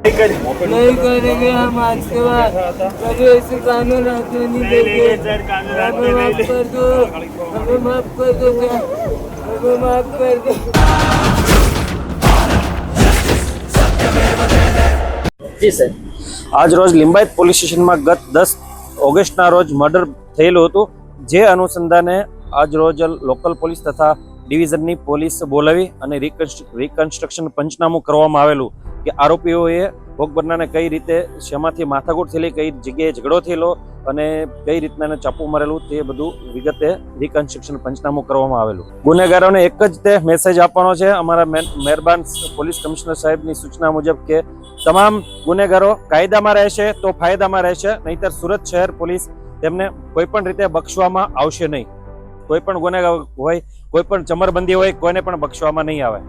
नहीं करेंगे हम आज के बाद कभी ऐसे कानून आते नहीं देंगे। हमें माफ कर दो, हमें माफ कर दो, हमें माफ कर दो। જી સાહેબ, આજ રોજ લિંબાયત પોલીસ સ્ટેશનમાં ગત 10 ઓગસ્ટના રોજ મર્ડર થયેલું હતું, જે અનુસંધાને આજ રોજ લોકલ પોલીસ તથા ડિવિઝનની પોલીસ બોલાવી અને રિકન્સ્ટ્રક્શન પંચનામું કરવામાં આવેલું કે આરોપીઓએ ભોગ બનનારને કઈ રીતે શેમાંથી માથાકૂટ થયેલી, કઈ જગ્યાએ ઝઘડો થયેલો અને કઈ રીતના એને ચાપુ મારેલું તે બધું વિગતે રિકન્સ્ટ્રક્શન પંચનામું કરવામાં આવેલું. ગુનેગારોને એક જ તે મેસેજ આપવાનો છે અમારા મહેરબાન પોલીસ કમિશનર સાહેબની સૂચના મુજબ કે તમામ ગુનેગારો કાયદામાં રહેશે તો ફાયદામાં રહેશે, નહીતર સુરત શહેર પોલીસ તેમને કોઈ પણ રીતે બક્ષવામાં આવશે નહીં. કોઈ પણ ગુનેગાર હોય, કોઈ પણ ચમરબંધી હોય, કોઈને પણ બક્ષવામાં નહીં આવે.